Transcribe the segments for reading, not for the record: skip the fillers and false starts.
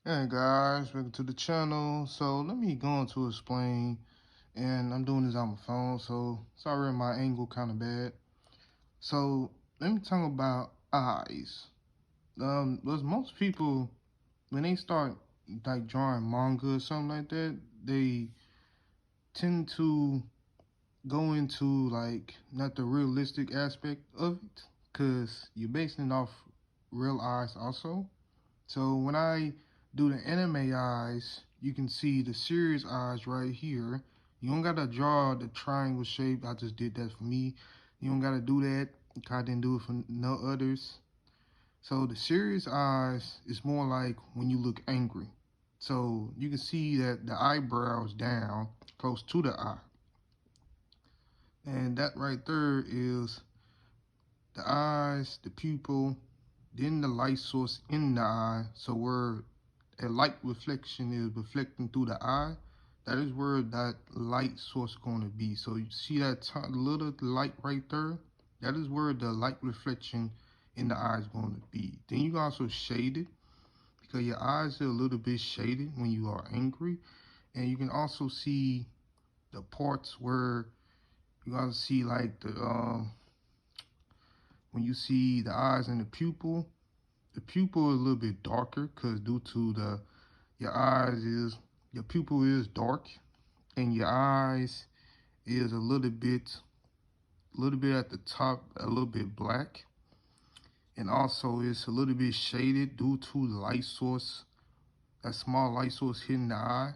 Hey guys, welcome to the channel. So let me go on to explain, and I'm doing this on my phone, so sorry my angle kind of bad. So let me talk about eyes. Because most people when they start like drawing manga or something like that, they tend to go into like not the realistic aspect of it, because you're basing it off real eyes also. So when I do the anime eyes, you can see the serious eyes right here. You don't gotta draw the triangle shape. I just did that for me. You don't gotta do that. I didn't do it for no others. So the serious eyes is more like when you look angry. So you can see that the eyebrows down close to the eye. And that right there is the eyes, the pupil, then the light source in the eye. So where a light reflection is reflecting through the eye, that is where that light source is going to be. So you see that little light right there? That is where the light reflection in the eye is going to be. Then you also shade it, because your eyes are a little bit shaded when you are angry. And you can also see the parts where you gotta see like when you see the eyes and the pupil is a little bit darker because due to your eyes is your pupil is dark, and your eyes is a little bit at the top, a little bit black, and also it's a little bit shaded due to the light source, that small light source hitting the eye.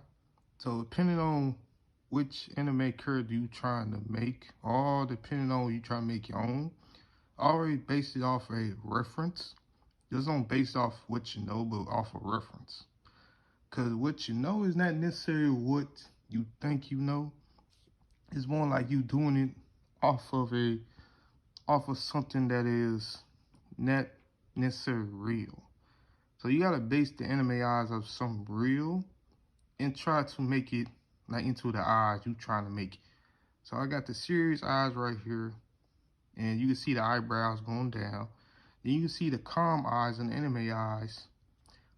So depending on which anime character you trying to make, or depending on you trying to make your own, I already based it off a reference. Just don't base off what you know, but off a reference. Because what you know is not necessarily what you think you know. It's more like you doing it off of a off of something that is not necessarily real. So you gotta base the anime eyes of something real and try to make it like into the eyes you trying to make it. So I got the serious eyes right here, and you can see the eyebrows going down. Then you can see the calm eyes and the anime eyes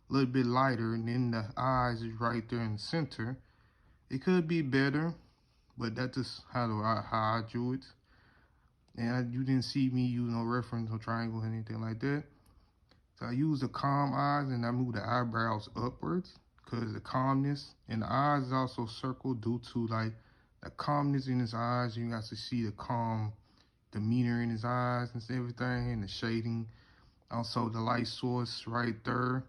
a little bit lighter, and then the eyes is right there in the center. It could be better, but that's just how I drew it. And you didn't see me use no reference or triangle or anything like that. So I use the calm eyes and I move the eyebrows upwards because the calmness and the eyes is also circled due to like the calmness in his eyes. You got to see the calm demeanor in his eyes and everything, and the shading. Also the light source right there.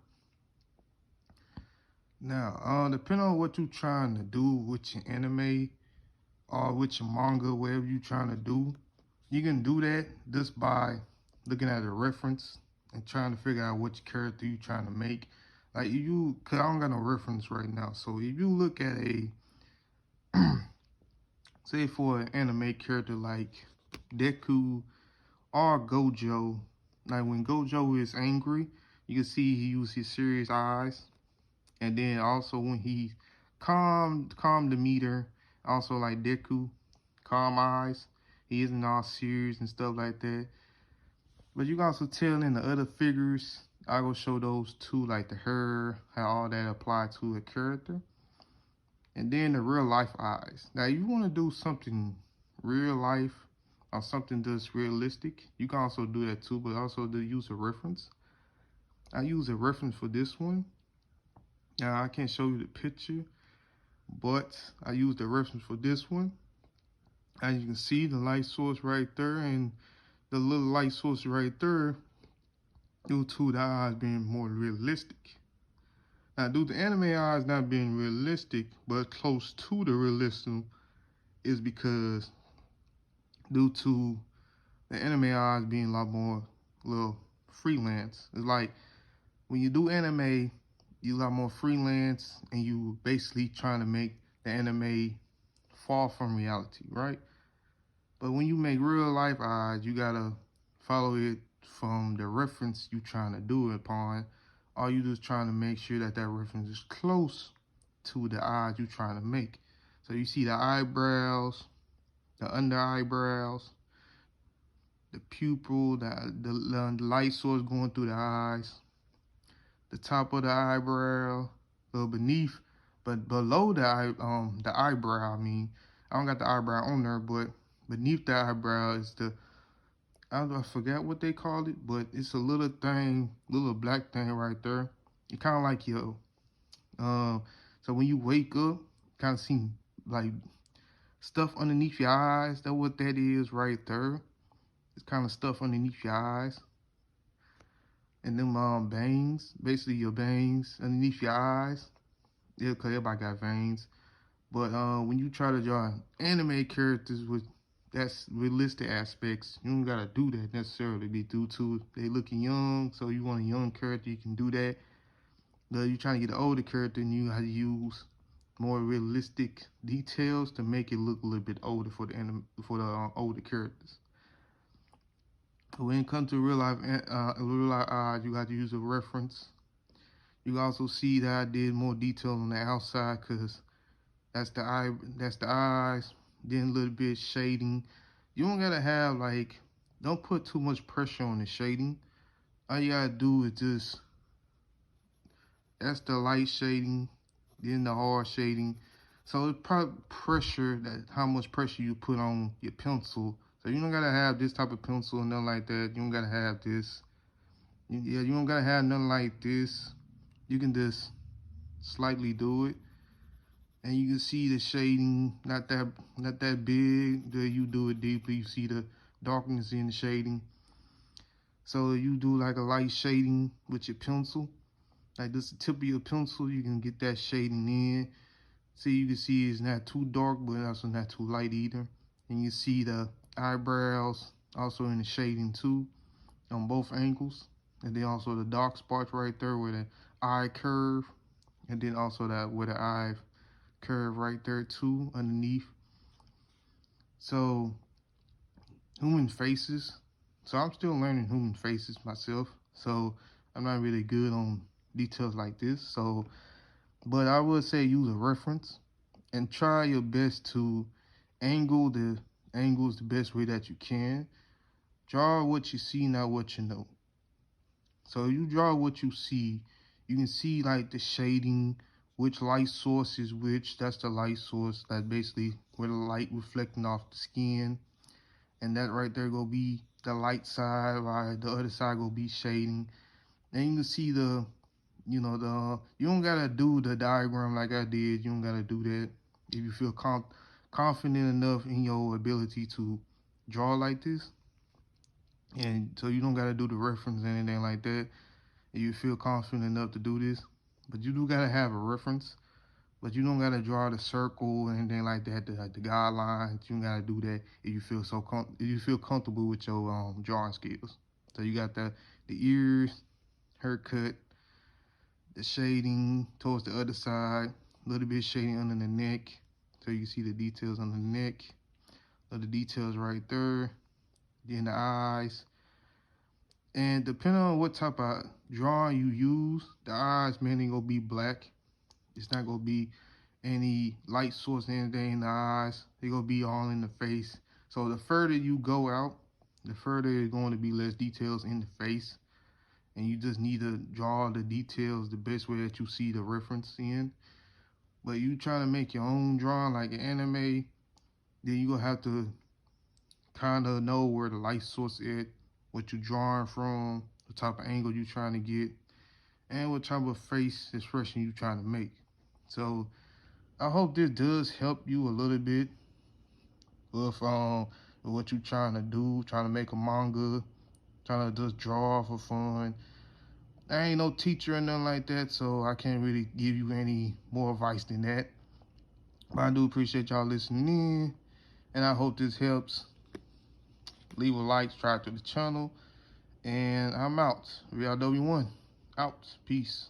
Now, depending on what you're trying to do with your anime or with your manga, whatever you're trying to do, you can do that just by looking at a reference and trying to figure out which character you're trying to make. Like cause I don't got no reference right now. So if you look at say for an anime character like Deku or Gojo, like when Gojo is angry, you can see he uses his serious eyes. And then also when he calm demeanor, also like Deku, calm eyes. He isn't all serious and stuff like that. But you can also tell in the other figures, I will show those too, like the hair, how all that apply to a character. And then the real life eyes. Now you want to do something real life or something that's realistic, you can also do that too, but also to use a reference. I use a reference for this one. Now I can't show you the picture, but I used the reference for this one. As you can see, the light source right there and the little light source right there, due to the eyes being more realistic. Now, due to anime eyes not being realistic, but close to the realism, is because due to the anime eyes being a lot more little freelance. It's like when you do anime, you a lot more freelance, and you basically trying to make the anime far from reality, right? But when you make real life eyes, you gotta follow it from the reference you trying to do it upon, or you just trying to make sure that that reference is close to the eyes you trying to make. So you see the eyebrows, the under eyebrows, the pupil, the light source going through the eyes, the top of the eyebrow, beneath, but below the eyebrow. I mean, I don't got the eyebrow on there, but beneath the eyebrow is I forgot what they call it, but it's a little thing, little black thing right there. It kind of like your so when you wake up, kind of see like stuff underneath your eyes. That's what that is right there. It's kind of stuff underneath your eyes. And them bangs, basically your bangs underneath your eyes. Yeah, cause everybody got veins. But when you try to draw anime characters with that's realistic aspects, you don't gotta do that necessarily. Be due to they looking young, so you want a young character, you can do that. But you trying to get an older character, and you have to use more realistic details to make it look a little bit older for the older characters. When it comes to real life eyes, you got to use a reference. You also see that I did more detail on the outside because that's the eyes. Then a little bit shading. You don't gotta have don't put too much pressure on the shading. All you gotta do is that's the light shading, then the hard shading. So it's probably pressure that how much pressure you put on your pencil. So you don't gotta have this type of pencil or nothing like that. You don't gotta have this. Yeah, you don't gotta have nothing like this. You can just slightly do it, and you can see the shading not that big. Then you do it deeply, you see the darkness in the shading. So you do like a light shading with your pencil, like this the tip of your pencil. You can get that shading in. See, you can see it's not too dark, but also not too light either. And you see the eyebrows also in the shading too, on both angles. And then also the dark spots right there where the eye curve, and then also that where the eye curve right there too underneath. So human faces. So I'm still learning human faces myself. So I'm not really good on details like this. So, but I would say use a reference and try your best to angle the angles the best way that you can. Draw what you see, not what you know. So you draw what you see. You can see like the shading, which light source is which. That's the light source. That's basically where the light reflecting off the skin. And that right there gonna be the light side, while the other side gonna be shading. And you can see you don't gotta do the diagram like I did. You don't gotta do that. If you feel confident enough in your ability to draw like this, and so you don't gotta do the reference or anything like that. If you feel confident enough to do this, but you do gotta have a reference. But you don't gotta draw the circle and anything like that, the guidelines. You don't gotta do that if you feel if you feel comfortable with your drawing skills. So you got the ears, haircut, the shading towards the other side, a little bit shading under the neck, so you can see the details on the neck, the details right there, then the eyes. And depending on what type of drawing you use, the eyes mainly gonna be black. It's not gonna be any light source or anything in the eyes. They're gonna be all in the face. So the further you go out, the further it's going to be less details in the face. And you just need to draw the details the best way that you see the reference in. But you trying to make your own drawing like an anime, then you gonna have to kind of know where the light source is, what you're drawing from, the type of angle you're trying to get, and what type of face expression you're trying to make. So I hope this does help you a little bit with what you're trying to do, trying to make a manga, trying to just draw for fun. I ain't no teacher or nothing like that, so I can't really give you any more advice than that. But I do appreciate y'all listening in, and I hope this helps. Leave a like, subscribe to the channel, and I'm out. RealW1, out. Peace.